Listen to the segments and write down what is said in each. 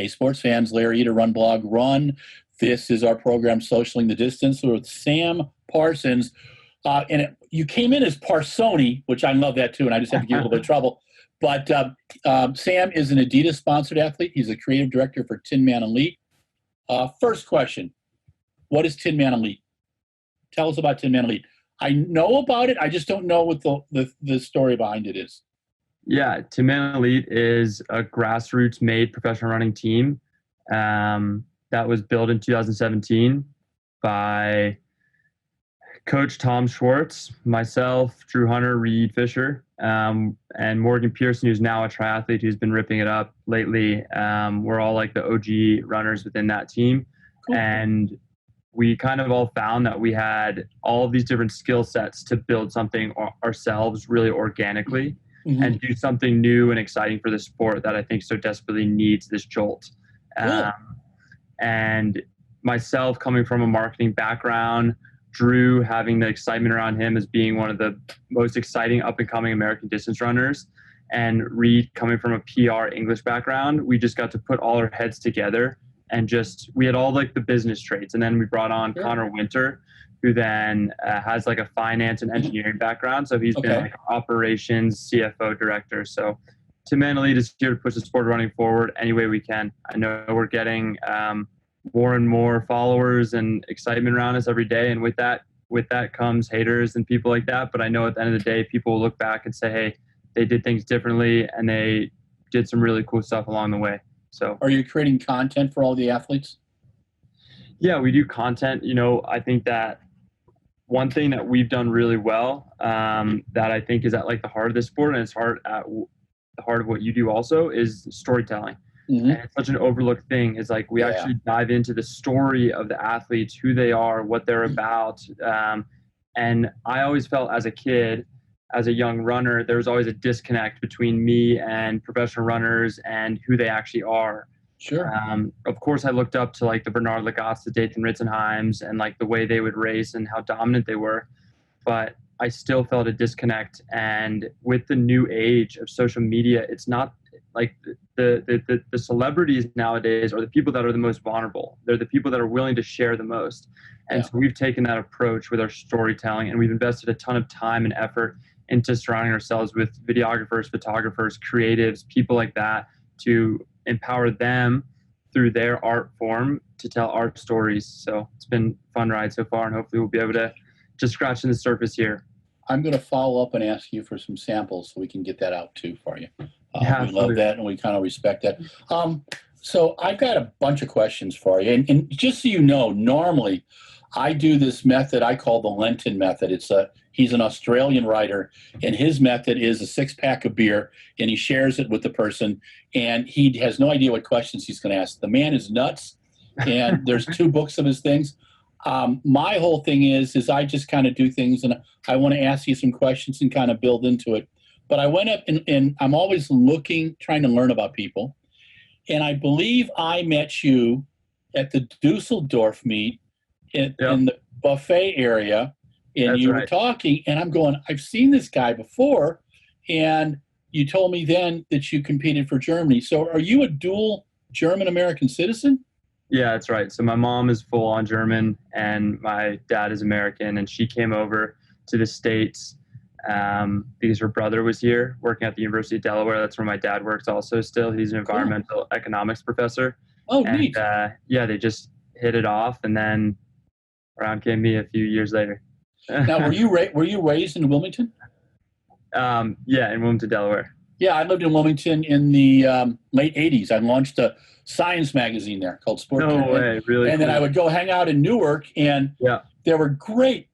Hey, sports fans, Larry Eder, RunBlogRun. This is our program, Socialing the Distance, with Sam Parsons. You came in as Parsoni, which I love that too, and I just had to give you a little bit of trouble. But Sam is an Adidas-sponsored athlete. He's a creative director for Tin Man Elite. First question, what is Tin Man Elite? Tell us about Tin Man Elite. I know about it. I just don't know what the story behind it is. Yeah, Tin Man Elite is a grassroots-made professional running team that was built in 2017 by Coach Tom Schwartz, myself, Drew Hunter, Reed Fisher, and Morgan Pearson, who's now a triathlete who's been ripping it up lately. We're all like the OG runners within that team. Cool. And we kind of all found that we had all of these different skill sets to build something ourselves really organically. Mm-hmm. And do something new and exciting for the sport that I think so desperately needs this jolt. Cool. And myself coming from a marketing background, Drew having the excitement around him as being one of the most exciting up-and-coming American distance runners, and Reed coming from a PR English background, we just got to put all our heads together and we had all like the business traits. And then we brought on Connor Winter, who then has like a finance and engineering background. So he's been like operations, CFO director. So Tin Man Elite is here to push the sport of running forward any way we can. I know we're getting more and more followers and excitement around us every day. And with that comes haters and people like that. But I know at the end of the day, people will look back and say, hey, they did things differently and they did some really cool stuff along the way. So are you creating content for all the athletes? Yeah, we do content. I think that one thing that we've done really well that I think is at like the heart of this sport, and it's at the heart of what you do also, is storytelling. Mm-hmm. And it's such an overlooked thing. Is like we actually dive into the story of the athletes, who they are, what they're about. And I always felt as a kid, as a young runner, there was always a disconnect between me and professional runners and who they actually are. Sure. Of course, I looked up to like the Bernard Lagats, the Dathan Ritzenheims, and like the way they would race and how dominant they were. But I still felt a disconnect. And with the new age of social media, it's not like the celebrities nowadays are the people that are the most vulnerable. They're the people that are willing to share the most. And so we've taken that approach with our storytelling, and we've invested a ton of time and effort into surrounding ourselves with videographers, photographers, creatives, people like that, to empower them through their art form to tell our stories. So it's been a fun ride so far, and hopefully we'll be able to just scratch the surface here. I'm going to follow up and ask you for some samples so we can get that out too for you. We love that, and we kind of respect that. So I've got a bunch of questions for you. And just so you know, normally I do this method I call the Lenten Method. He's an Australian writer, and his method is a 6-pack of beer, and he shares it with the person, and he has no idea what questions he's going to ask. The man is nuts, and there's 2 books of his things. My whole thing is I just kind of do things, and I want to ask you some questions and kind of build into it. But I went up, and I'm always trying to learn about people, and I believe I met you at the Dusseldorf meet in the buffet area. And That's you were talking, and I'm going, I've seen this guy before, and you told me then that you competed for Germany. So are you a dual German-American citizen? Yeah, that's right. So my mom is full-on German, and my dad is American, and she came over to the States because her brother was here working at the University of Delaware. That's where my dad works also still. He's an environmental economics professor. Oh, neat. They just hit it off, and then around came me a few years later. Now, were you raised in Wilmington? In Wilmington, Delaware. Yeah, I lived in Wilmington in the late 80s. I launched a science magazine there called Sport. No way, really? And then I would go hang out in Newark, and there were great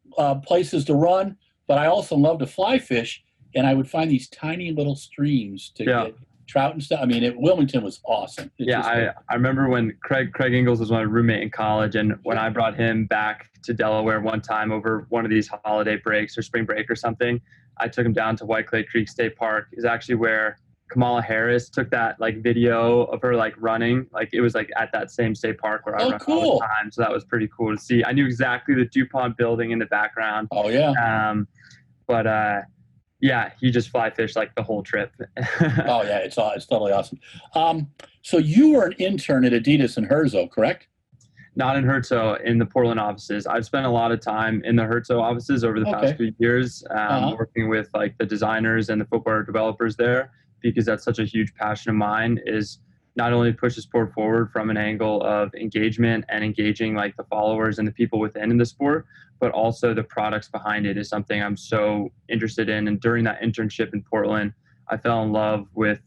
places to run, but I also loved to fly fish, and I would find these tiny little streams to get trout and stuff. I mean, Wilmington was awesome. I remember when Craig Ingalls was my roommate in college, and when I brought him back to Delaware one time over one of these holiday breaks or spring break or something, I took him down to White Clay Creek State Park. Is actually where Kamala Harris took that like video of her like running. Like it was like at that same state park where I run all the time. So that was pretty cool to see. I knew exactly the DuPont building in the background. Oh yeah. Yeah, he just fly fished like the whole trip. Oh yeah, it's totally awesome. So you were an intern at Adidas in Herzog, correct? Not in Herzo, in the Portland offices. I've spent a lot of time in the Herzo offices over the past Okay. few years, working with like the designers and the footwear developers there, because that's such a huge passion of mine, is not only push the sport forward from an angle of engagement and engaging like the followers and the people within the sport, but also the products behind it is something I'm so interested in. And during that internship in Portland, I fell in love with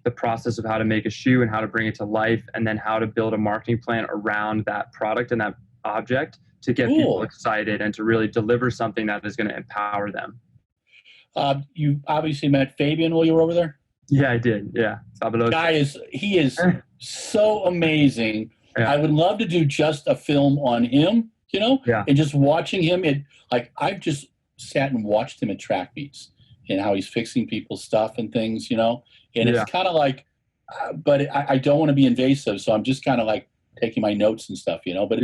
the process of how to make a shoe and how to bring it to life, and then how to build a marketing plan around that product and that object to get people excited and to really deliver something that is going to empower them. You obviously met Fabian while you were over there? Yeah, I did. Yeah. He is so amazing. Yeah. I would love to do just a film on him, and just watching him. I've just sat and watched him at track meets and how he's fixing people's stuff and things, and it's kind of like, but I don't want to be invasive, so I'm just kind of like taking my notes and stuff, but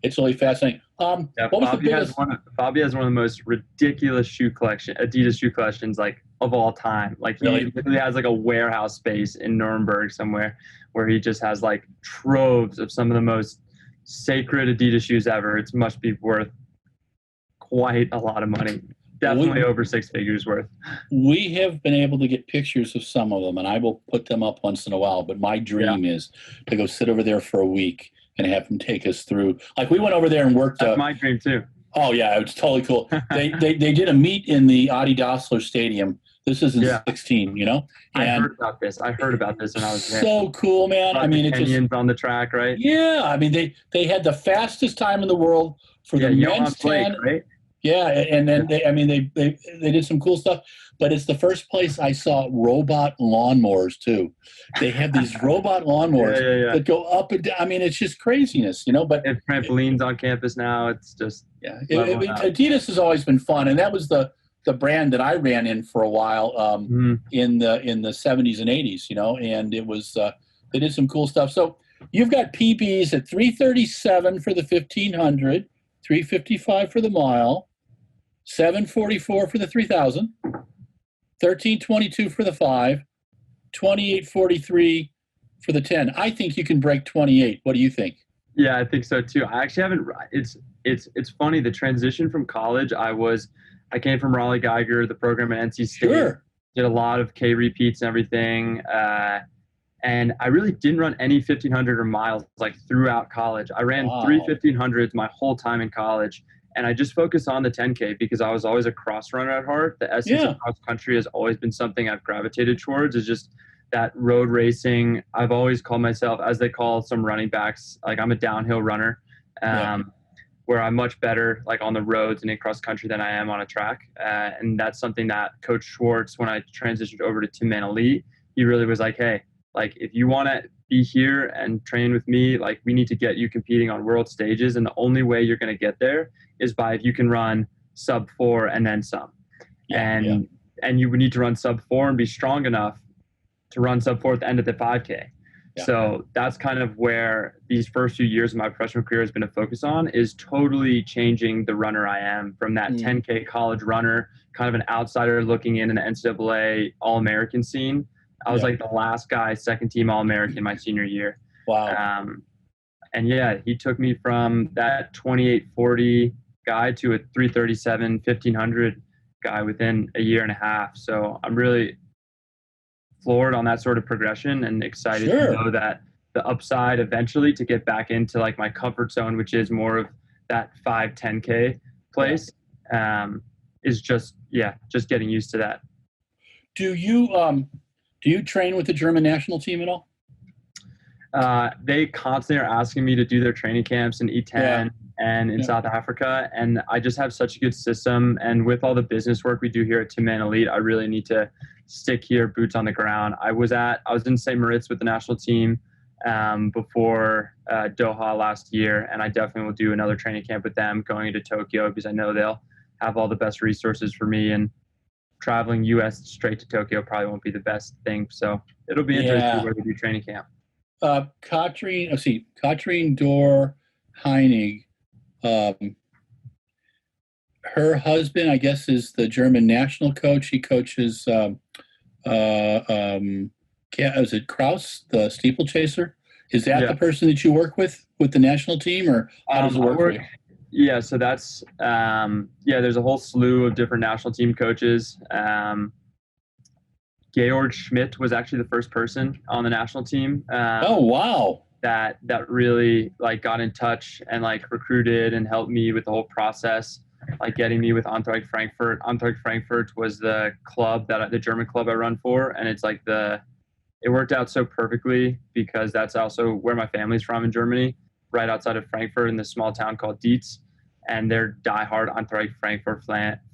it's really fascinating. What was the biggest? Bobby has one of the most ridiculous Adidas shoe collections, like of all time. Like he literally has like a warehouse space in Nuremberg somewhere where he just has like troves of some of the most sacred Adidas shoes ever. It must be worth quite a lot of money. Definitely over 6 figures worth. We have been able to get pictures of some of them, and I will put them up once in a while. But my dream is to go sit over there for a week and have them take us through. Like we went over there and worked. That's my dream too. Oh yeah, it's totally cool. They did a meet in the Adidas Stadium. This is in 16, And I heard about this when I was there. So cool, man. I mean, it's Kenyans on the track, right? Yeah, I mean they had the fastest time in the world for the men's 10. Right? Yeah, and then they did some cool stuff, but it's the first place I saw robot lawnmowers too. They have these robot lawnmowers that go up and down. I mean, it's just craziness, But they have trampolines on campus now. It's just Adidas has always been fun, and that was the brand that I ran in for a while in the 70s and 80s, and it was they did some cool stuff. So you've got PBs at 337 for the 1500, 355 for the mile. 744 for the 3,000, 1322 for the 5, 2843 for the 10. I think you can break 28. What do you think? Yeah, I think so too. I actually haven't. It's funny, the transition from college. I came from Raleigh Geiger, the program at NC State. Sure. Did a lot of K repeats and everything, and I really didn't run any 1500 or miles like throughout college. I ran 3 1500s my whole time in college. And I just focused on the 10K because I was always a cross runner at heart. The essence of cross country has always been something I've gravitated towards, is just that road racing. I've always called myself, as they call some running backs, like I'm a downhill runner, where I'm much better like on the roads and in cross country than I am on a track. And that's something that Coach Schwartz, when I transitioned over to Tim Man Elite, he really was like, hey, like if you want to be here and train with me, like we need to get you competing on world stages. And the only way you're going to get there is by if you can run sub 4 and then some. And you would need to run sub 4 and be strong enough to run sub 4 at the end of the 5K. Yeah. So that's kind of where these first few years of my professional career has been a focus on, is totally changing the runner I am from that 10K college runner, kind of an outsider looking in the NCAA All-American scene. I was like the last guy, second team All-American my senior year. Wow. And he took me from that 2840 guy to a 337, 1500 guy within a year and a half. So I'm really floored on that sort of progression and excited to know that the upside eventually to get back into like my comfort zone, which is more of that 5-10K place, is just getting used to that. Do you train with the German national team at all? They constantly are asking me to do their training camps in E10 and in South Africa. And I just have such a good system. And with all the business work we do here at Tim Man Elite, I really need to stick here, boots on the ground. I was in St. Moritz with the national team before Doha last year. And I definitely will do another training camp with them going into Tokyo, because I know they'll have all the best resources for me. And traveling U.S. straight to Tokyo probably won't be the best thing. So it'll be interesting where we do training camp. Katrine Dorr Heinig, her husband, I guess, is the German national coach. He coaches, is it Kraus, the steeplechaser? Is that the person that you work with the national team, or how does it work for you? Yeah, so that's there's a whole slew of different national team coaches. Georg Schmidt was actually the first person on the national team. Oh, wow. That really like got in touch and like recruited and helped me with the whole process, like getting me with Eintracht Frankfurt. Eintracht Frankfurt was the club the German club I run for, and it's like it worked out so perfectly because that's also where my family's from in Germany, right outside of Frankfurt in this small town called Dietz, and they're diehard Eintracht Frankfurt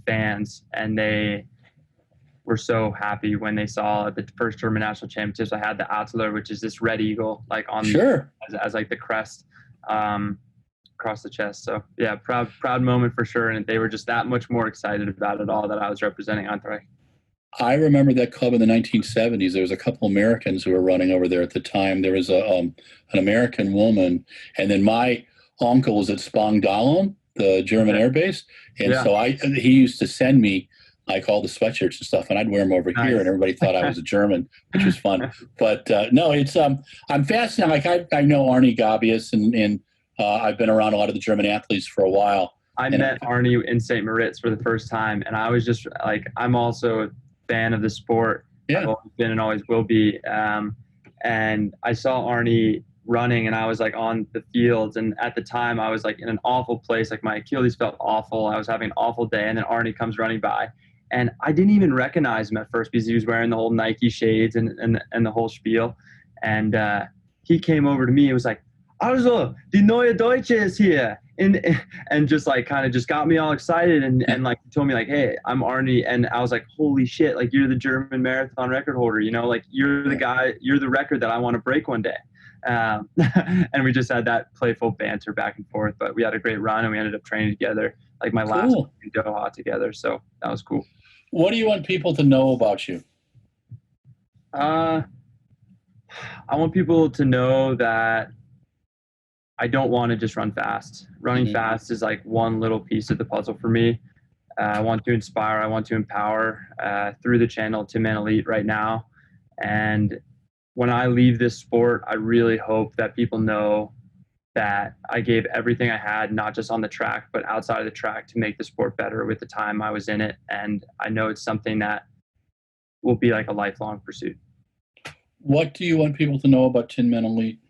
fans, and they were so happy when they saw the first German national championships. I had the Adler, which is this red eagle, like on as like the crest across the chest. So yeah, proud moment for sure. And they were just that much more excited about it all that I was representing Eintracht. I remember that club in the 1970s. There was a couple Americans who were running over there at the time. There was an American woman, and then my uncle was at Spangdahlem, the German air base, and so he used to send me like all the sweatshirts and stuff, and I'd wear them over here, and everybody thought I was a German, which was fun. But no, it's I'm fascinated. Like I know Arnie Gabius, and I've been around a lot of the German athletes for a while. I met Arnie in St. Moritz for the first time, and I was just like, I'm also a fan of the sport. I've always been and always will be. And I saw Arnie running, and I was like on the fields, and at the time I was like in an awful place. Like my Achilles felt awful. I was having an awful day, and then Arnie comes running by. And I didn't even recognize him at first because he was wearing the whole Nike shades and the whole spiel. And he came over to me and was like, "Also, die neue Deutsche is here." And just like kind of just got me all excited and like told me like, "Hey, I'm Arnie." And I was like, "Holy shit, like you're the German marathon record holder, you know, like you're the guy, you're the record that I want to break one day." And we just had that playful banter back and forth, but we had a great run and we ended up training together, like my last week in Doha together. So that was cool. What do you want people to know about you? I want people to know that I don't want to just run fast. Running fast is like one little piece of the puzzle for me. I want to inspire. I want to empower through the channel Tin Man Elite right now. And when I leave this sport, I really hope that people know that I gave everything I had, not just on the track, but outside of the track to make the sport better with the time I was in it. And I know it's something that will be like a lifelong pursuit. What do you want people to know about Tin Man Elite?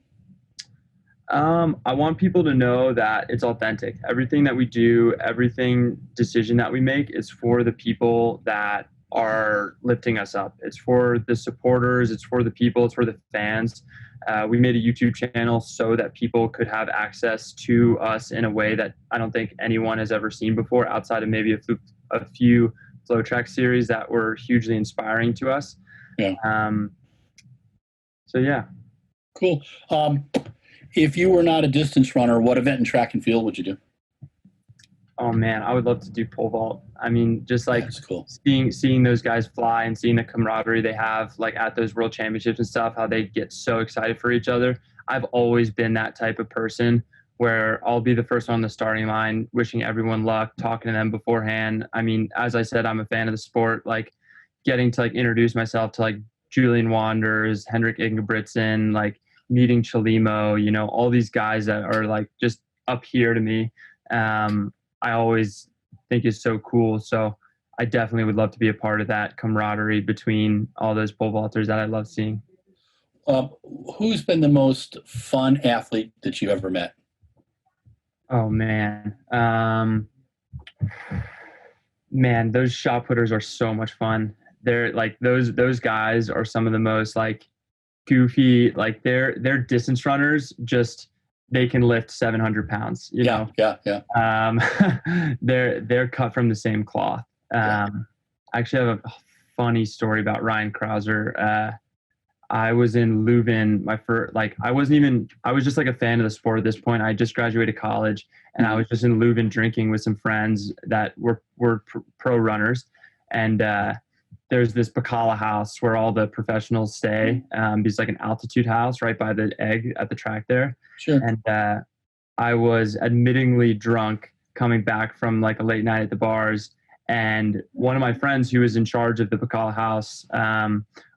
I want people to know that it's authentic. Everything that we do, everything decision that we make is for the people that are lifting us up. It's for the supporters. It's for the people. It's for the fans. We made a YouTube channel so that people could have access to us in a way that I don't think anyone has ever seen before, outside of maybe a few flow track series that were hugely inspiring to us. Yeah. So yeah. Cool. If you were not a distance runner, what event in track and field would you do? Oh man, I would love to do pole vault. I mean, just like that's cool. seeing those guys fly and seeing the camaraderie they have like at those world championships and stuff, how they get so excited for each other. I've always been that type of person where I'll be the first one on the starting line, wishing everyone luck, talking to them beforehand. I mean, as I said, I'm a fan of the sport, like getting to like introduce myself to like Julian Wanders, Henrik Ingebrigtsen, like meeting Chalimo, you know, all these guys that are like just up here to me. I always think is so cool. So I definitely would love to be a part of that camaraderie between all those pole vaulters that I love seeing. Who's been the most fun athlete that you ever met? Oh man. Man, those shot putters are so much fun. They're like those guys are some of the most like goofy, like they're distance runners, just they can lift 700 pounds, you know? Yeah. They're cut from the same cloth. I actually have a funny story about Ryan Krauser. I was in Leuven, I was just like a fan of the sport at this point. I just graduated college and I was just in Leuven drinking with some friends that were pro runners. And there's this Bacala house where all the professionals stay. It's like an altitude house right by the egg at the track there. Sure. And I was admittingly drunk coming back from like a late night at the bars. And one of my friends who was in charge of the Bacall house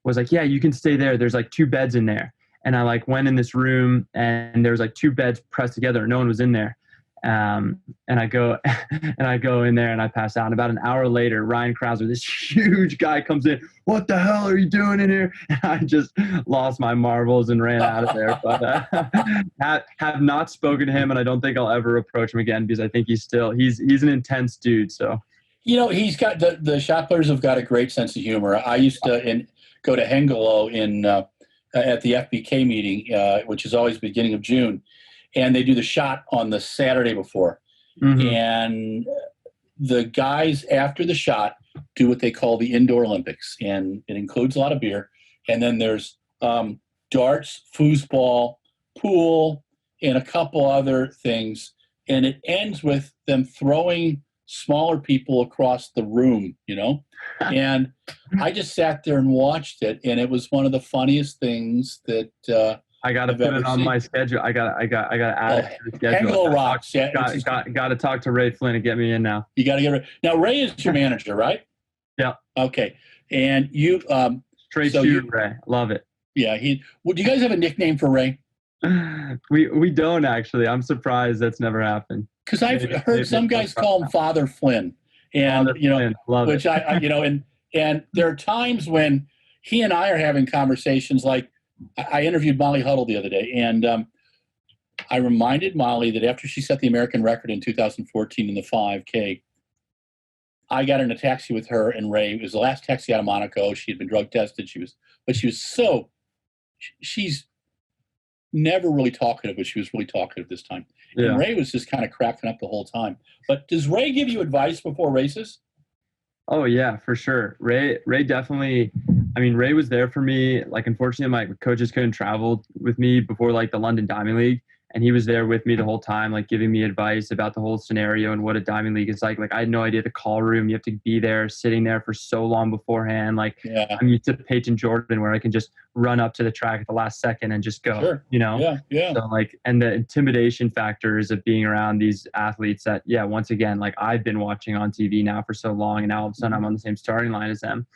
was like, yeah, you can stay there. There's like 2 beds in there. And I like went in this room and there was like 2 beds pressed together. No one was in there. And I go in there and I pass out. And about an hour later, Ryan Krauser, this huge guy, comes in. What the hell are you doing in here? And I just lost my marbles and ran out of there. But have not spoken to him, and I don't think I'll ever approach him again because I think he's an intense dude. So. He's got the shot players have got a great sense of humor. I used to go to Hengelo at the FBK meeting, which is always beginning of June, and they do the shot on the Saturday before. Mm-hmm. And the guys after the shot do what they call the Indoor Olympics, and it includes a lot of beer. And then there's darts, foosball, pool, and a couple other things. And it ends with them throwing smaller people across the room, and I just sat there and watched it, and it was one of the funniest things that I got to put it on my schedule. I got to add it to the schedule. Hengelo rocks. Yeah, got to talk to Ray Flynn and get me in now. You got to get Ray. Now Ray is your manager, right? Yeah. Okay, and you straight shoot Ray. Love it. Yeah. Do you guys have a nickname for Ray? We don't actually. I'm surprised that's never happened. Because I've heard some guys call him Father Flynn, and Flynn. Love which it. and there are times when he and I are having conversations. Like I interviewed Molly Huddle the other day, and I reminded Molly that after she set the American record in 2014 in the 5K, I got in a taxi with her and Ray. It was the last taxi out of Monaco. She had been drug tested. She's never really talkative, but she was really talkative this time. Yeah. And Ray was just kind of cracking up the whole time. But does Ray give you advice before races? Oh yeah, for sure. Ray definitely. I mean, Ray was there for me. Like, unfortunately, my coaches couldn't travel with me before like the London Diamond League, and he was there with me the whole time, like giving me advice about the whole scenario and what a Diamond League is like. Like, I had no idea the call room. You have to be there, sitting there for so long beforehand. Like, yeah. I'm used to Peyton Jordan, where I can just run up to the track at the last second and just go. Sure. Yeah. So like, and the intimidation factors of being around these athletes that, yeah, once again, like I've been watching on TV now for so long, and now all of a sudden I'm on the same starting line as them.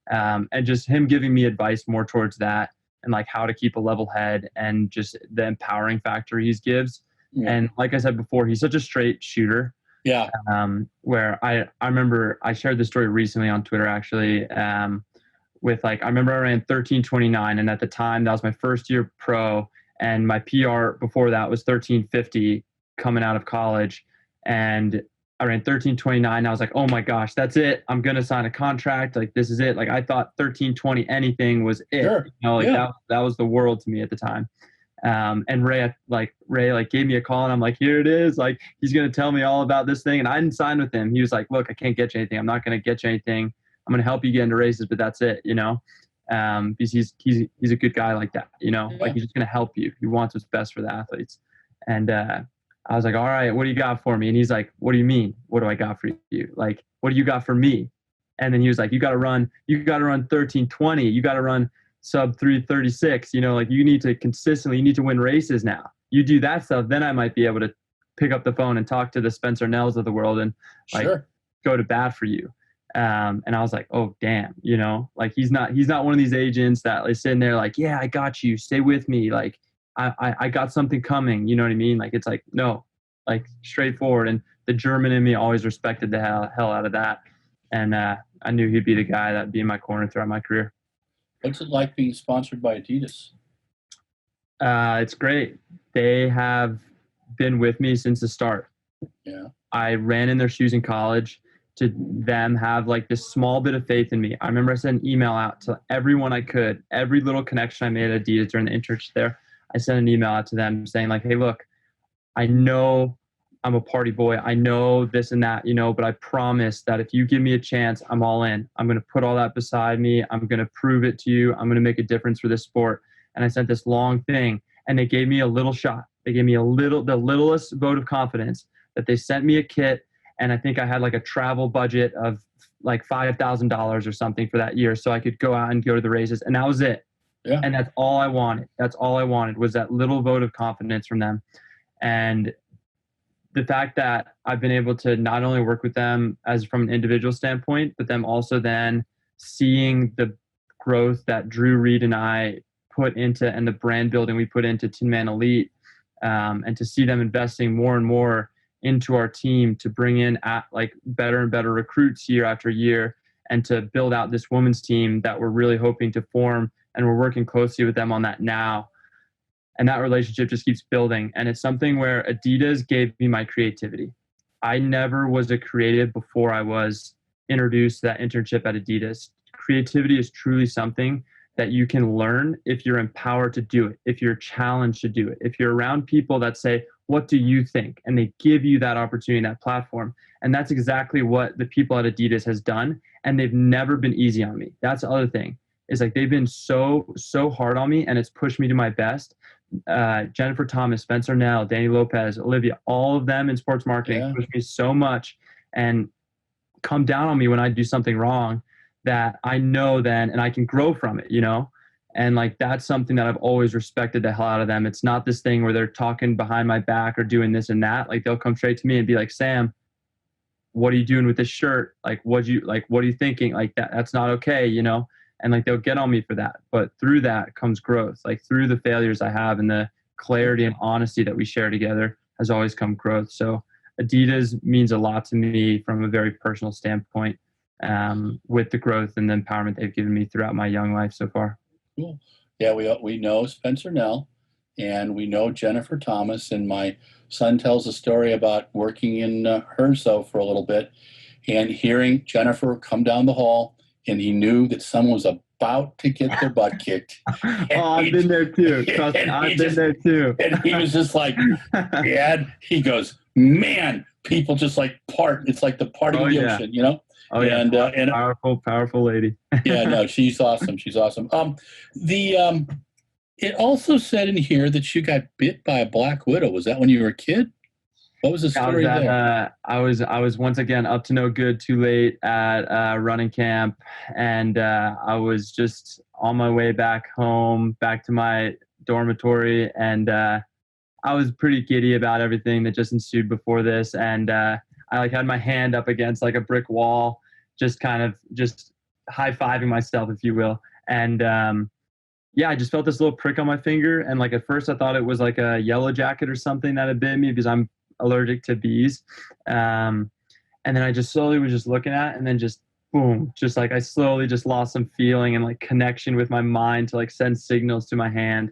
And just him giving me advice more towards that, and like how to keep a level head, and just the empowering factor he gives. Yeah. And like I said before, he's such a straight shooter. Yeah. Where I remember I shared this story recently on Twitter, actually, with like, I remember I ran 13:29, and at the time that was my first year pro, and my PR before that was 13:50 coming out of college. And I ran 13:29. I was like, oh my gosh, that's it. I'm going to sign a contract. Like, this is it. Like, I thought 13:20 anything was it. Sure. That was the world to me at the time. And Ray gave me a call, and I'm like, here it is. Like, he's going to tell me all about this thing. And I didn't sign with him. He was like, look, I can't get you anything. I'm not going to get you anything. I'm going to help you get into races, but that's it, because he's a good guy like that, Yeah. Like, he's just going to help you. He wants what's best for the athletes. And, I was like, all right, what do you got for me? And he's like, what do you mean? What do I got for you? Like, what do you got for me? And then he was like, you got to run 13:20. You got to run sub 3:36. Like, you need to win races now. You do that stuff, then I might be able to pick up the phone and talk to the Spencer Nells of the world and like go to bat for you. And I was like, oh damn, like he's not one of these agents that is sitting there like, yeah, I got you, stay with me. Like, I got something coming, you know what I mean? Like, it's like, no, like straightforward. And the German in me always respected the hell out of that. And I knew he'd be the guy that'd be in my corner throughout my career. What's it like being sponsored by Adidas? It's great. They have been with me since the start. Yeah. I ran in their shoes in college. To them have like this small bit of faith in me. I remember I sent an email out to everyone I could, every little connection I made at Adidas during the internship there. I sent an email out to them saying like, hey, look, I know I'm a party boy. I know this and that, but I promise that if you give me a chance, I'm all in. I'm going to put all that beside me. I'm going to prove it to you. I'm going to make a difference for this sport. And I sent this long thing, and they gave me a little shot. They gave me the littlest vote of confidence that they sent me a kit. And I think I had like a travel budget of like $5,000 or something for that year, so I could go out and go to the races. And that was it. Yeah. And that's all I wanted. That's all I wanted was that little vote of confidence from them. And the fact that I've been able to not only work with them as from an individual standpoint, but them also then seeing the growth that Drew Reed and I put into, and the brand building we put into Tin Man Elite, and to see them investing more and more into our team to bring in like better and better recruits year after year, and to build out this women's team that we're really hoping to form, and we're working closely with them on that now. And that relationship just keeps building. And it's something where Adidas gave me my creativity. I never was a creative before I was introduced to that internship at Adidas. Creativity is truly something that you can learn if you're empowered to do it, if you're challenged to do it, if you're around people that say, what do you think? And they give you that opportunity, that platform. And that's exactly what the people at Adidas has done. And they've never been easy on me. That's the other thing, is like they've been so hard on me, and it's pushed me to my best. Jennifer Thomas, Spencer Nell, Danny Lopez, Olivia, all of them in sports marketing push me so much and come down on me when I do something wrong, that I know then, and I can grow from it, and like, that's something that I've always respected the hell out of them. It's not this thing where they're talking behind my back or doing this and that. Like, they'll come straight to me and be like, Sam, what are you doing with this shirt? Like, what are you thinking? Like, that's not okay, And like, they'll get on me for that. But through that comes growth. Like, through the failures I have and the clarity and honesty that we share together has always come growth. So Adidas means a lot to me from a very personal standpoint, with the growth and the empowerment they've given me throughout my young life so far. Cool. Yeah, we know Spencer Nell, and we know Jennifer Thomas, and my son tells a story about working in Herzo for a little bit, and hearing Jennifer come down the hall, and he knew that someone was about to get their butt kicked. I've been there too. Trust me, I've been there too. And he was just like, Dad, he goes, man, people just like part. It's like the part of the ocean, Oh yeah, and powerful lady. Yeah, no, she's awesome. She's awesome. It also said in here that you got bit by a black widow. Was that when you were a kid? What was the story there? I was once again up to no good too late at running camp, and I was just on my way back home, back to my dormitory, and I was pretty giddy about everything that just ensued before this, and I like had my hand up against like a brick wall, just kind of just high-fiving myself, if you will. And I just felt this little prick on my finger. And like at first I thought it was like a yellow jacket or something that had bit me, because I'm allergic to bees. And then I just slowly was just looking at it, and then just boom, just like I slowly just lost some feeling and like connection with my mind to like send signals to my hand.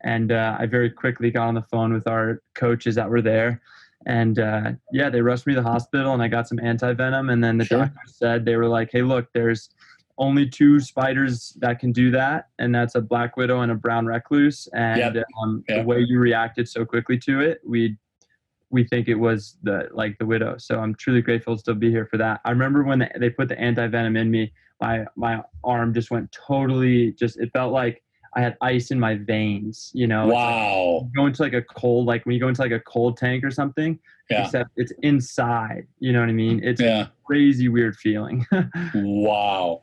And I very quickly got on the phone with our coaches that were there. And they rushed me to the hospital, and I got some anti-venom. And then the doctor said, they were like, hey, look, there's only 2 spiders that can do that. And that's a black widow and a brown recluse. And the way you reacted so quickly to it, we think it was the widow. So I'm truly grateful to still be here for that. I remember when they put the anti-venom in me, my arm just went totally, it felt like I had ice in my veins, Wow. Like going to like a cold, like when you go into like a cold tank or something, except it's inside, you know what I mean? It's a crazy weird feeling. Wow.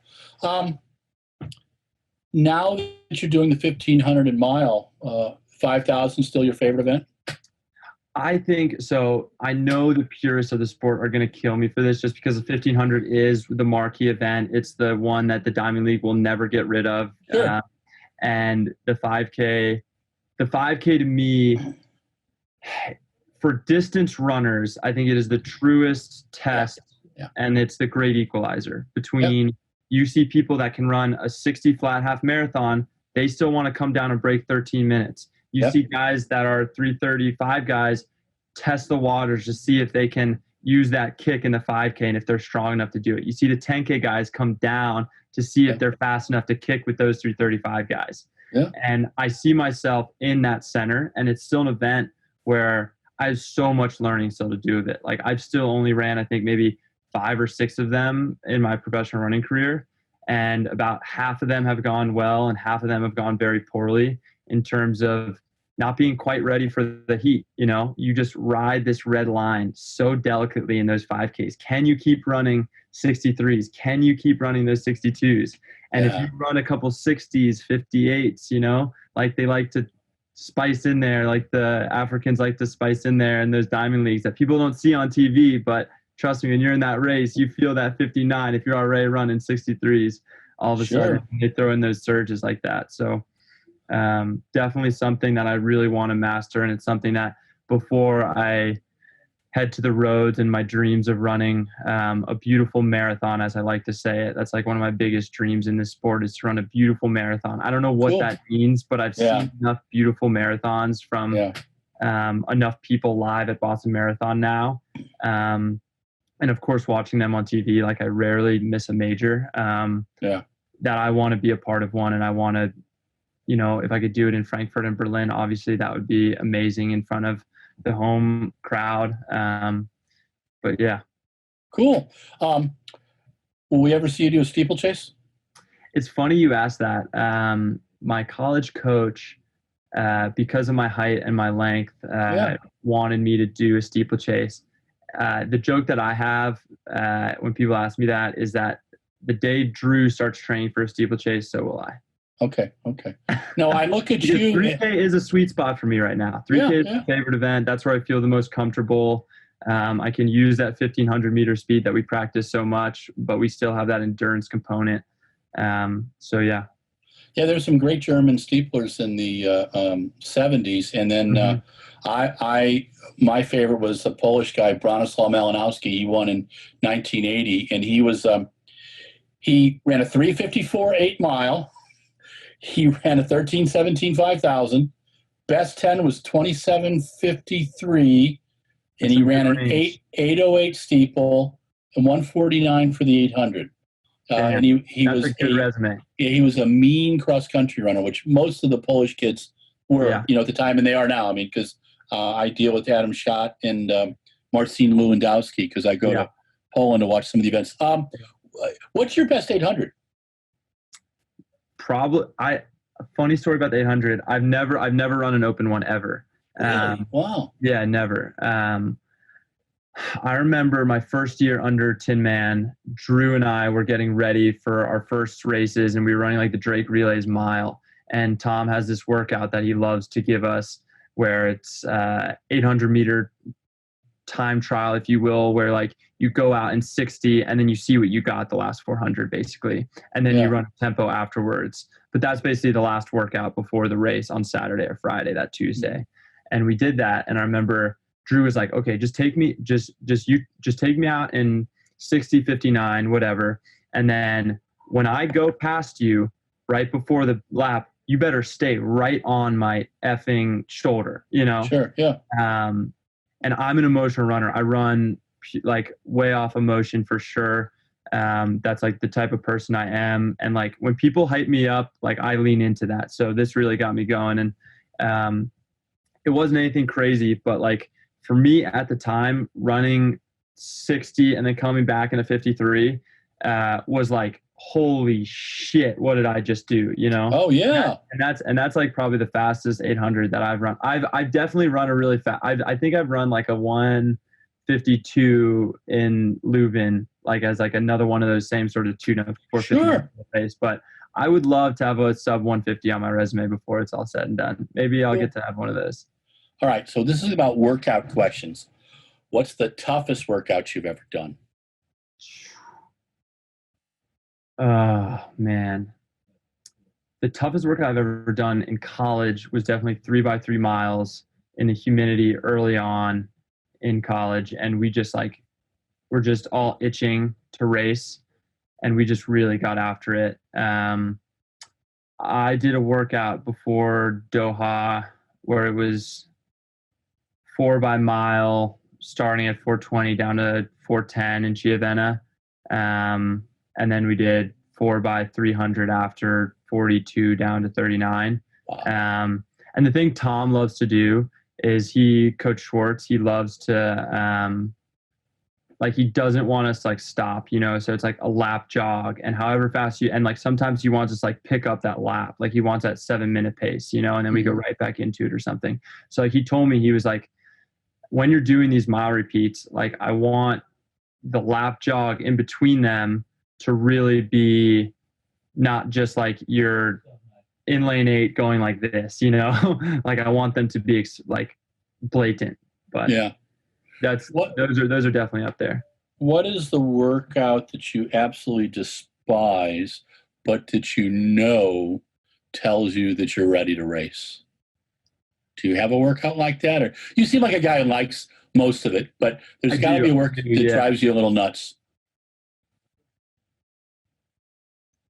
Now that you're doing the 1,500 and mile, 5,000 still your favorite event? I think so. I know the purists of the sport are going to kill me for this, just because the 1,500 is the marquee event. It's the one that the Diamond League will never get rid of. Sure. And the 5K to me, for distance runners, I think it is the truest test, and it's the great equalizer between you see people that can run a 60 flat half marathon, they still want to come down and break 13 minutes. You see guys that are 3:35 guys test the waters to see if they can use that kick in the 5K and if they're strong enough to do it. You see the 10K guys come down to see if they're fast enough to kick with those 3:35 guys. Yeah. And I see myself in that center, and it's still an event where I have so much learning still to do with it. Like, I've still only ran, I think, maybe 5 or 6 of them in my professional running career. And about half of them have gone well, and half of them have gone very poorly in terms of not being quite ready for the heat. You just ride this red line so delicately in those 5Ks. Can you keep running 63s? Can you keep running those 62s? And if you run a couple 60s, 58s, like they like to spice in there, like the Africans like to spice in there, and those diamond leagues that people don't see on TV. But trust me, when you're in that race, you feel that 59 if you're already running 63s. All of a sudden, they throw in those surges like that. So definitely something that I really want to master, and it's something that before I head to the roads and my dreams of running a beautiful marathon, as I like to say it. That's like one of my biggest dreams in this sport, is to run a beautiful marathon. I don't know what that means, but I've seen enough beautiful marathons from enough people live at Boston Marathon now. And of course, watching them on TV, like I rarely miss a major, that I want to be a part of one. And I want to, you know, if I could do it in Frankfurt and Berlin, obviously that would be amazing in front of the home crowd. But yeah. Cool. Will we ever see you do a steeplechase? It's funny you asked that. My college coach, because of my height and my length, wanted me to do a steeplechase. The joke that I have when people ask me that is that the day Drew starts training for a steeplechase, so will I. Okay. No, I look at you. 3K is a sweet spot for me right now. 3K is my favorite event. That's where I feel the most comfortable. I can use that 1,500 meter speed that we practice so much, but we still have that endurance component. So yeah. Yeah, there's some great German steeplers in the 70s, and then my favorite was the Polish guy Bronislaw Malinowski. He won in 1980, and he ran a 3:54 8-mile. He ran a 13:17 5,000. Best 10 was 27:53, and he ran an 8:08 steeple and 1:49 for the 800. And he was a good resume. He was a mean cross country runner, which most of the Polish kids were, you know, at the time, and they are now. I mean, because I deal with Adam Schott and Marcin Lewandowski because I go to Poland to watch some of the events. What's your best 800? Probably, a funny story about the 800. I've never run an open one ever. Really? Wow. Yeah, never. I remember my first year under Tin Man, Drew and I were getting ready for our first races, and we were running like the Drake Relays mile. And Tom has this workout that he loves to give us where it's 800 meter time trial, if you will, where like you go out in 60 and then you see what you got the last 400 basically. And then you run a tempo afterwards. But that's basically the last workout before the race on Saturday or Friday, that Tuesday. And we did that. And I remember Drew was like, okay, just take me out in 60, 59, whatever. And then when I go past you right before the lap, you better stay right on my effing shoulder, you know? Sure, yeah. And I'm an emotional runner. I run like way off emotion for sure. That's like the type of person I am. And like when people hype me up, like I lean into that. So this really got me going. And it wasn't anything crazy, but like for me at the time, running 60 and then coming back in a 53 was like, holy shit, what did I just do? You know? Oh yeah. And that's like probably the fastest 800 that I've run. I've definitely run a really fast. I think I've run like a 1:52 in Leuven, like as like another one of those same sort of tune-up 450 pace. But I would love to have a sub 150 on my resume before it's all said and done. Maybe I'll get to have one of those. All right. So this is about workout questions. What's the toughest workout you've ever done? Oh, man. The toughest workout I've ever done in college was definitely 3x3 miles in the humidity early on in college. And we just like, we're just all itching to race. And we just really got after it. I did a workout before Doha where it was 4 by mile, starting at 420 down to 410 in Chiavenna. And then we did 4 by 300 after 42 down to 39. Wow. And the thing Tom loves to do is Coach Schwartz, he loves to, like he doesn't want us to like stop, you know? So it's like a lap jog and however fast and like sometimes he wants us like pick up that lap. Like he wants that 7-minute pace, you know, and then we go right back into it or something. So like he told me, he was like, when you're doing these mile repeats, like I want the lap jog in between them to really be not just like you're in lane 8 going like this, like I want them to be like blatant, but Yeah. those are definitely up there. What is the workout that you absolutely despise, but that tells you that you're ready to race? Do you have a workout like that? Or you seem like a guy who likes most of it, but there's got to be a workout that drives you a little nuts.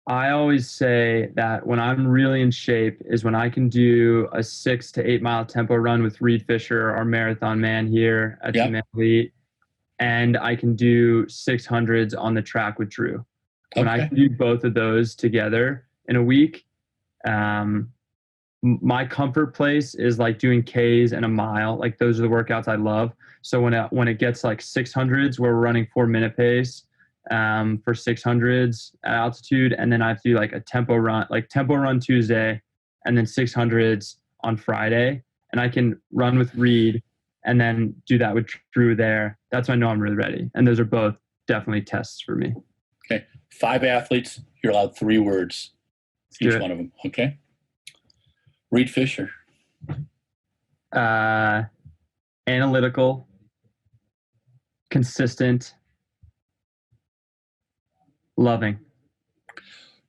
I always say that when I'm really in shape is when I can do a 6 to 8 mile tempo run with Reed Fisher, our marathon man here at Team Elite, and I can do 600s on the track with Drew. When I can do both of those together in a week, my comfort place is like doing Ks and a mile. Like those are the workouts I love. So when it gets like 600s, where we're running 4-minute pace for 600s at altitude, and then I have to do like a tempo run Tuesday, and then 600s on Friday, and I can run with Reed and then do that with Drew there. That's when I know I'm really ready. And those are both definitely tests for me. Okay. 5 athletes, you're allowed 3 words. Each one of them. Okay. Reed Fisher. Analytical, consistent, loving.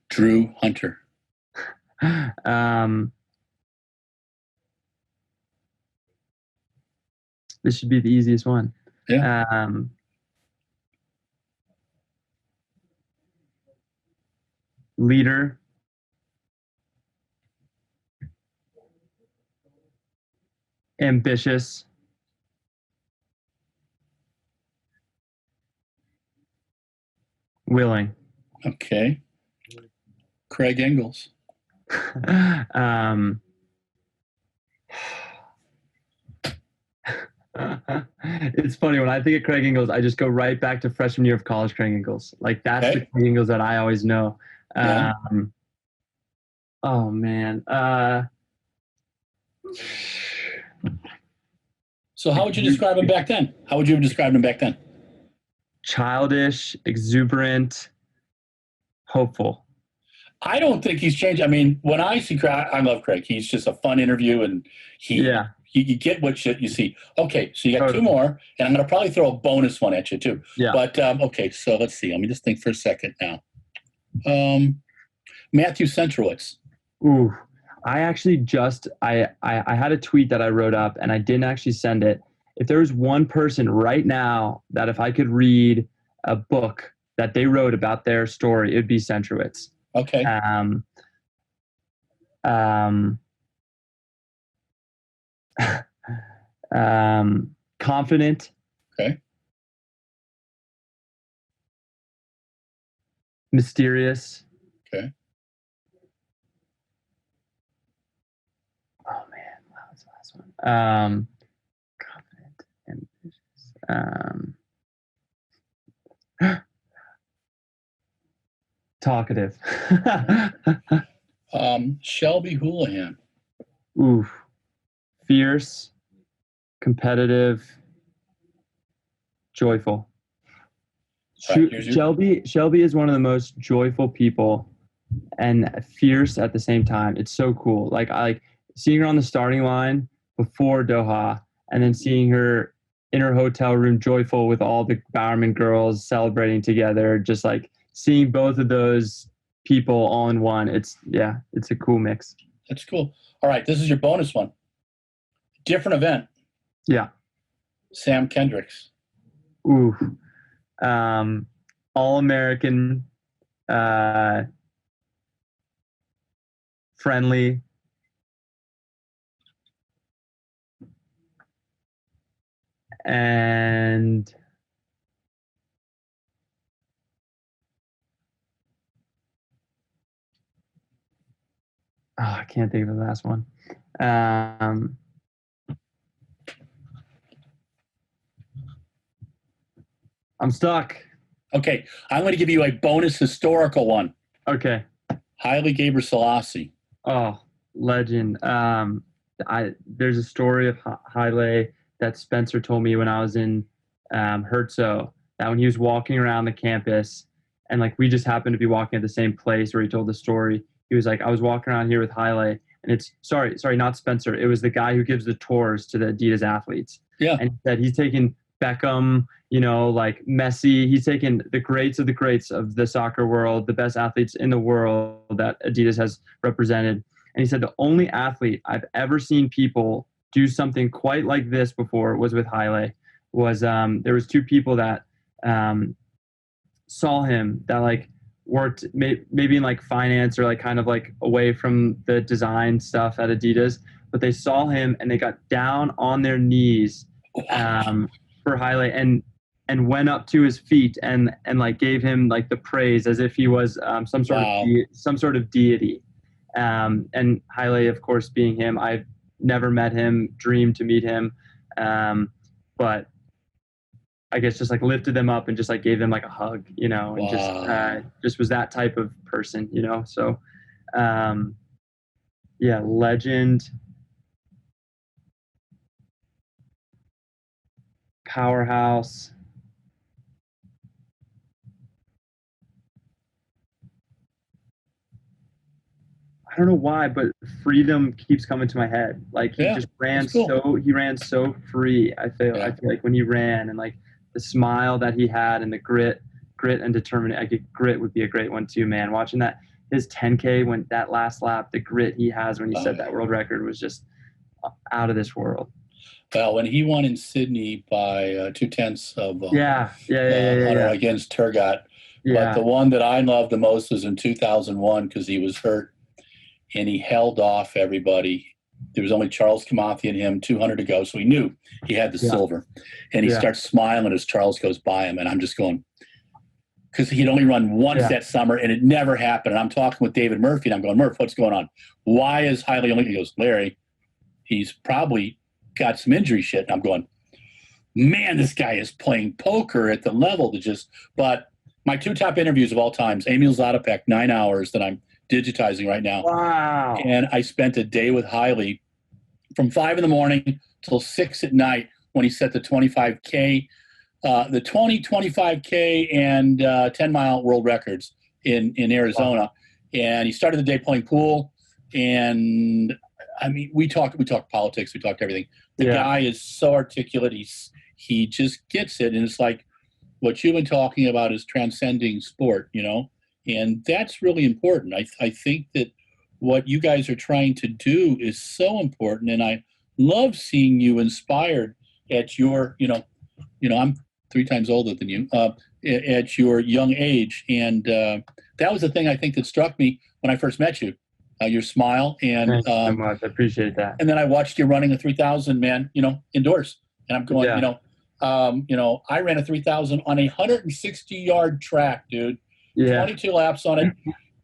Drew Hunter. This should be the easiest one. Yeah. Leader. Ambitious. Willing. Okay. Craig Engels. It's funny, when I think of Craig Engels, I just go right back to freshman year of college Craig Engels. Like that's the Craig Engels that I always know. Oh man. So how would you describe him back then? Childish, exuberant, hopeful. I don't think he's changed. I mean, when I see Craig, I love Craig. He's just a fun interview, and you get what you see. Okay, so you got 2 more, and I'm going to probably throw a bonus one at you too. Yeah. But okay, so let's see. Let me just think for a second now. Matthew Centrowitz. Ooh, I actually I had a tweet that I wrote up, and I didn't actually send it. If there was one person right now that if I could read a book that they wrote about their story, it would be Centrowitz. Okay. Confident. Okay. Mysterious. Okay. Oh man, what was the last one? Confident, ambitious. Talkative. Shelby Houlihan. Oof. Fierce, competitive, joyful. Right, Shelby is one of the most joyful people and fierce at the same time. It's so cool. Like I like seeing her on the starting line before Doha, and then seeing her in her hotel room joyful with all the Bowerman girls celebrating together, just like seeing both of those people all in one. It's a cool mix. That's cool. All right, this is your bonus one. Different event. Yeah. Sam Kendricks. Ooh. All-American, friendly, and I can't think of the last one. I'm stuck. Okay, I'm going to give you a bonus historical one. Okay. Haile Gebrselassie. Oh, legend. There's a story of Haile that Spencer told me when I was in Herzog, that when he was walking around the campus, and like we just happened to be walking at the same place where he told the story, he was like, I was walking around here with Haile, and it's sorry, not Spencer. It was the guy who gives the tours to the Adidas athletes. Yeah. And he said he's taken Beckham, like Messi. He's taken the greats of the soccer world, the best athletes in the world that Adidas has represented. And he said the only athlete I've ever seen people do something quite like this before was with Haile. There was two people that saw him that like worked maybe in like finance or like kind of like away from the design stuff at Adidas, but they saw him and they got down on their knees for Haile and went up to his feet and like gave him like the praise as if he was some sort of deity. And Haile, of course, being him, I've never met him, dreamed to meet him, but I guess just like lifted them up and just like gave them like a hug, and just was that type of person, So, legend, powerhouse. I don't know why, but freedom keeps coming to my head. Like he just ran he ran so free. I feel like when he ran and like the smile that he had and the grit and determination. I think grit would be a great one too, man. Watching that, his 10K when that last lap, the grit he has when he set that world record was just out of this world. Well, when he won in Sydney by 0.2 of against Turgot. But the one that I loved the most was in 2001 because he was hurt and he held off everybody. There was only Charles Kamathi and him, 200 to go, so he knew he had the silver. And he starts smiling as Charles goes by him, and I'm just going, because he'd only run once that summer, and it never happened. And I'm talking with David Murphy, and I'm going, Murph, what's going on? Why is Haile only? He goes, Larry, he's probably got some injury shit. And I'm going, man, this guy is playing poker at the level to just. But my two top interviews of all times, Emil Zatopek, 9 hours that I'm digitizing right now. Wow. And I spent a day with Haile from 5 a.m. till 6 at night when he set the 25K, the 20, 25K, and 10-mile world records in Arizona. Wow. And he started the day playing pool. And I mean, we talk politics, we talk everything. The guy is so articulate. He just gets it. And it's like what you've been talking about is transcending sport, and that's really important. I think that what you guys are trying to do is so important. And I love seeing you inspired at your, I'm 3 times older than you, at your young age. And that was the thing I think that struck me when I first met you, your smile. And thank you so much. I appreciate that. And then I watched you running a 3,000, man, indoors. And I'm going, I ran a 3,000 on a 160-yard track, dude. 22 laps on it.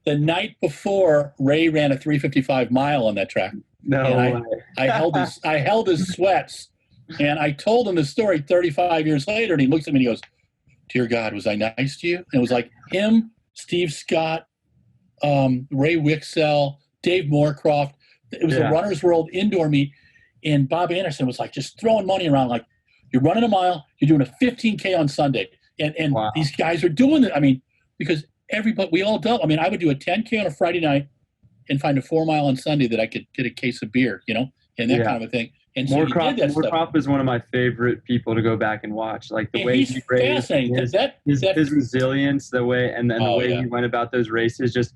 The night before, Ray ran a 3:55 mile on that track. I held his sweats, and I told him the story 35 years later, and he looks at me and he goes, "Dear God, was I nice to you?" And it was like him, Steve Scott, Ray Wixell, Dave Moorcroft. It was a Runner's World indoor meet, and Bob Anderson was like just throwing money around, like, you're running a mile, you're doing a 15K on Sunday, and these guys are doing it. I mean, because we all dealt. I mean, I would do a 10K on a Friday night and find a 4-mile on Sunday that I could get a case of beer, and that kind of a thing. And so Moorcroft is one of my favorite people to go back and watch. Like the way he raced, his resilience, the way the way he went about those races, just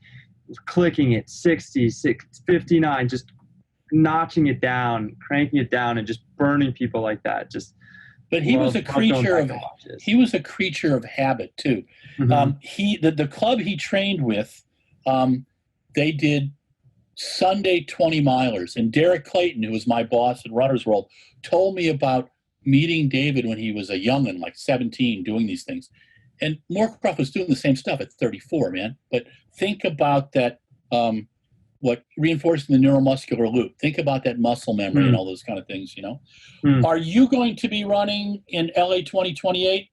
clicking it 60, 59, just notching it down, cranking it down, and just burning people like that. But he was a creature of habit too. Mm-hmm. The club he trained with, they did Sunday 20 milers, and Derek Clayton, who was my boss at Runner's World, told me about meeting David when he was a youngin', like 17, doing these things. And Moorcroft was doing the same stuff at 34, man. But think about that. What reinforcing the neuromuscular loop. Think about that muscle memory and all those kind of things, Are you going to be running in LA 2028?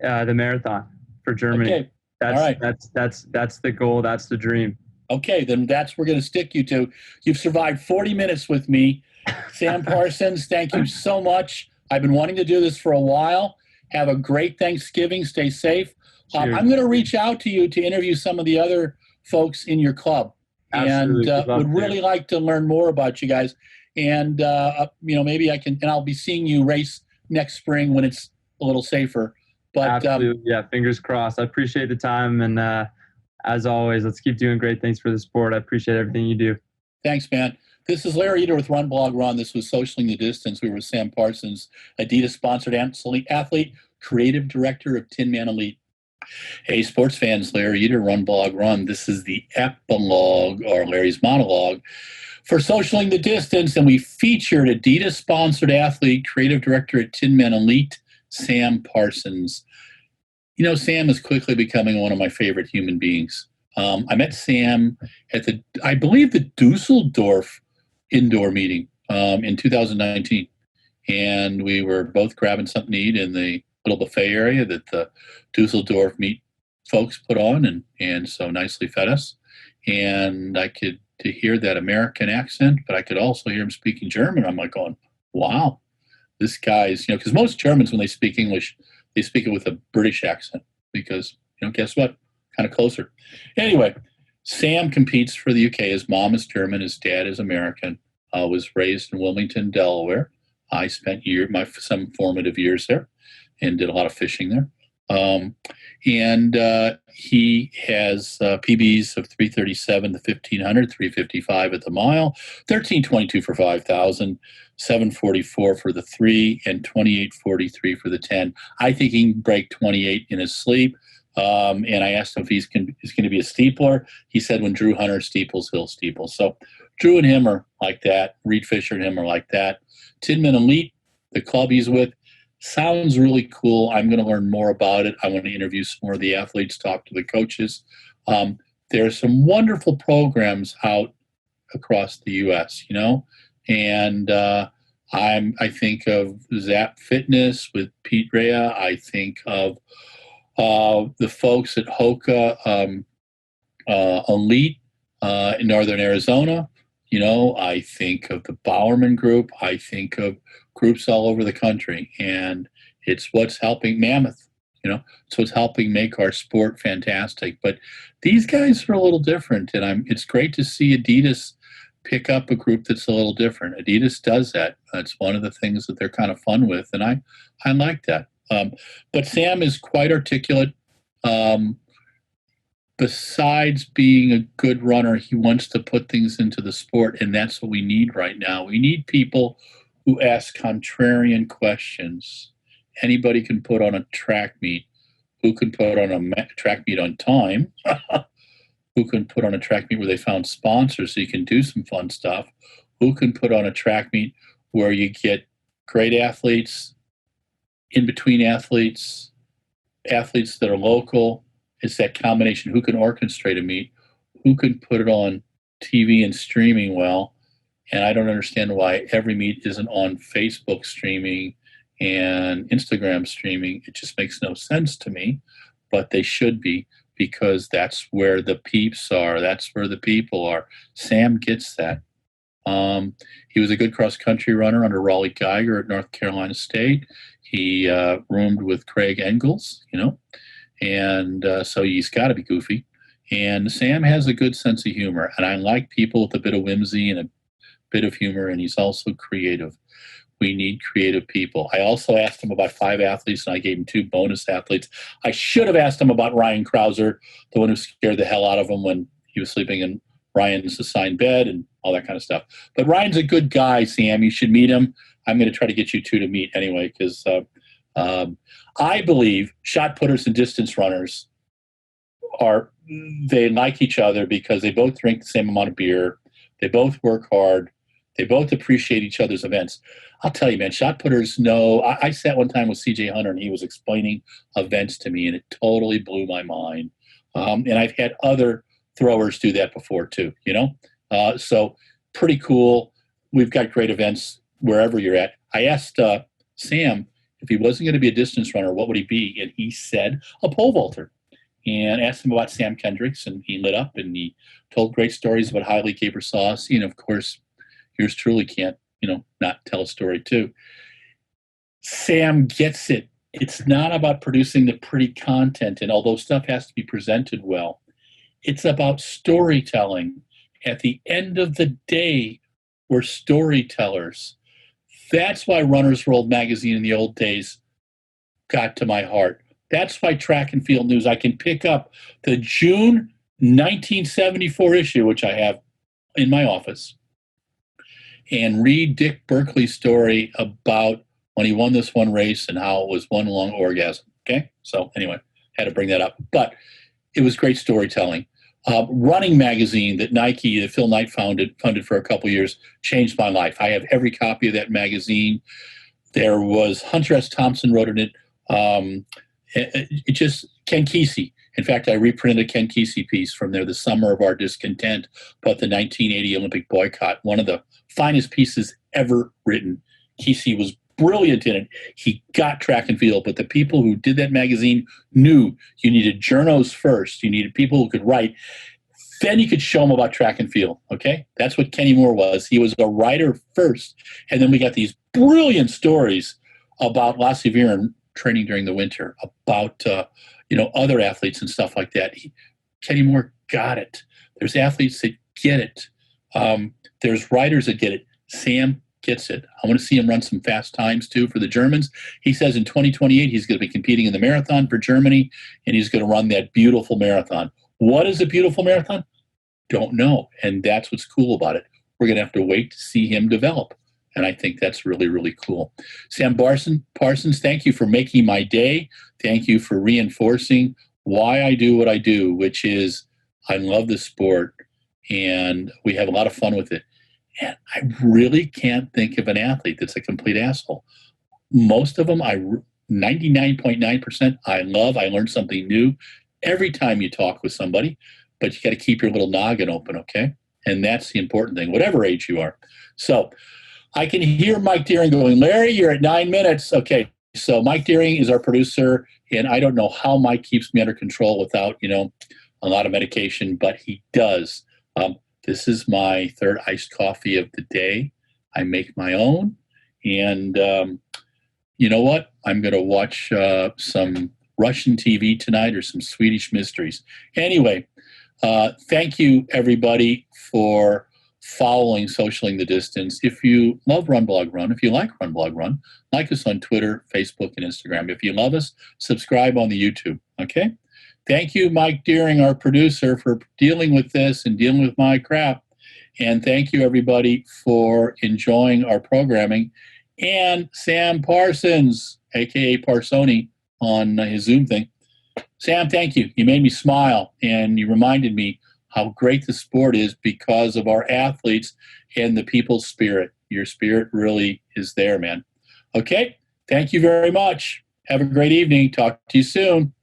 The marathon for Germany. Okay. All right. That's the goal. That's the dream. Okay, then that's we're going to stick you to. You've survived 40 minutes with me. Sam Parsons, thank you so much. I've been wanting to do this for a while. Have a great Thanksgiving. Stay safe. I'm going to reach out to you to interview some of the other folks in your club. Absolutely. And would really like to learn more about you guys. And, maybe I can, and I'll be seeing you race next spring when it's a little safer. But absolutely. Yeah. Fingers crossed. I appreciate the time. And as always, let's keep doing great things for the sport. I appreciate everything you do. Thanks, man. This is Larry Eder with RunBlogRun. This was Socialing the Distance. We were with Sam Parsons, Adidas-sponsored athlete, creative director of Tin Man Elite. Hey, sports fans, Larry Eder, RunBlogRun. This is the epilogue, or Larry's monologue, for Socialing the Distance, and we featured Adidas-sponsored athlete, creative director at Tin Man Elite, Sam Parsons. You know, Sam is quickly becoming one of my favorite human beings. I met Sam at I believe the Dusseldorf indoor meeting in 2019. And we were both grabbing something to eat in the little buffet area that the Dusseldorf meat folks put on and so nicely fed us. And I could hear that American accent, but I could also hear him speaking German. I'm like going, wow, this guy's, because most Germans, when they speak English, they speak it with a British accent because, guess what? Kind of closer. Anyway, Sam competes for the UK. His mom is German. His dad is American. Was raised in Wilmington, Delaware. I spent some formative years there and did a lot of fishing there. He has PBs of 337, the 1500, 355 at the mile, 1322 for 5,000, 744 for the 3, and 2843 for the 10. I think he can break 28 in his sleep. And I asked him if he's going to be a steepler. He said when Drew Hunter steeples, he'll steeple. So Drew and him are like that. Reed Fisher and him are like that. Tin Man Elite, the club he's with, sounds really cool. I'm going to learn more about it. I want to interview some more of the athletes, talk to the coaches. There are some wonderful programs out across the U.S., and I think of Zap Fitness with Pete Rea. I think of the folks at Hoka Elite in Northern Arizona. I think of the Bowerman Group. I think of groups all over the country. And it's what's helping Mammoth. It's what's helping make our sport fantastic. But these guys are a little different. And it's great to see Adidas pick up a group that's a little different. Adidas does that. It's one of the things that they're kind of fun with. And I like that. But Sam is quite articulate. Besides being a good runner, he wants to put things into the sport, and that's what we need right now. We need people who ask contrarian questions. Anybody can put on a track meet. Who can put on a track meet on time? Who can put on a track meet where they found sponsors so you can do some fun stuff? Who can put on a track meet where you get great athletes, in-between athletes that are local? It's that combination. Who can orchestrate a meet? Who can put it on TV and streaming well? And I don't understand why every meet isn't on Facebook streaming and Instagram streaming. It just makes no sense to me, but they should be, because that's where the peeps are. That's where the people are. Sam gets that. He was a good cross-country runner under Raleigh Geiger at North Carolina State. He roomed with Craig Engels, and so he's got to be goofy. And Sam has a good sense of humor, and I like people with a bit of whimsy and a bit of humor, and he's also creative. We need creative people. I also asked him about 5 athletes, and I gave him 2 bonus athletes. I should have asked him about Ryan Krauser, the one who scared the hell out of him when he was sleeping in Ryan's assigned bed and all that kind of stuff. But Ryan's a good guy, Sam. You should meet him. I'm going to try to get you 2 to meet anyway, because I believe shot putters and distance runners they like each other because they both drink the same amount of beer. They both work hard. They both appreciate each other's events. I'll tell you, man, shot putters know. I sat one time with CJ Hunter, and he was explaining events to me, and it totally blew my mind. And I've had other throwers do that before too, so pretty cool. We've got great events wherever you're at. I asked Sam if he wasn't going to be a distance runner, what would he be? And he said a pole vaulter. And asked him about Sam Kendricks, and he lit up, and he told great stories about Haile Gebrselassie. And of course, yours truly can't, not tell a story too. Sam gets it. It's not about producing the pretty content, and although stuff has to be presented well, It's about storytelling. At the end of the day, we're storytellers. That's why Runner's World magazine in the old days got to my heart. That's why Track and Field News, I can pick up the June 1974 issue, which I have in my office, and read Dick Berkeley's story about when he won this one race and how it was one long orgasm. Okay? So anyway, had to bring that up. But it was great storytelling. Running magazine that Nike, that Phil Knight funded for a couple years, changed my life. I have every copy of that magazine. There was Hunter S. Thompson wrote in it. It just Ken Kesey. In fact, I reprinted a Ken Kesey piece from there, The Summer of Our Discontent, about the 1980 Olympic boycott. One of the finest pieces ever written. Kesey was brilliant in it. He got track and field, but the people who did that magazine knew you needed journos first. You needed people who could write. Then you could show them about track and field, okay? That's what Kenny Moore was. He was a writer first, and then we got these brilliant stories about La Sevier training during the winter, about other athletes and stuff like that. Kenny Moore got it. There's athletes that get it. There's writers that get it. Sam gets it. I want to see him run some fast times too for the Germans. He says in 2028 he's going to be competing in the marathon for Germany, and he's going to run that beautiful marathon. What is a beautiful marathon? Don't know. And that's what's cool about it. We're going to have to wait to see him develop. And I think that's really, really cool. Sam Parsons, thank you for making my day. Thank you for reinforcing why I do what I do, which is I love the sport and we have a lot of fun with it. And I really can't think of an athlete that's a complete asshole. Most of them, 99.9%, I love. I learn something new every time you talk with somebody, but you got to keep your little noggin open, okay? And that's the important thing, whatever age you are. So I can hear Mike Deering going, Larry, you're at 9 minutes. Okay, so Mike Deering is our producer, and I don't know how Mike keeps me under control without, a lot of medication, but he does. This is my third iced coffee of the day. I make my own. And you know what? I'm going to watch some Russian TV tonight or some Swedish mysteries. Anyway, thank you, everybody, for following Socialing the Distance. If you love RunBlogRun, if you like RunBlogRun, like us on Twitter, Facebook, and Instagram. If you love us, subscribe on the YouTube, okay? Thank you, Mike Deering, our producer, for dealing with this and dealing with my crap. And thank you, everybody, for enjoying our programming. And Sam Parsons, a.k.a. Parsoni, on his Zoom thing. Sam, thank you. You made me smile, and you reminded me how great the sport is because of our athletes and the people's spirit. Your spirit really is there, man. Okay, thank you very much. Have a great evening. Talk to you soon.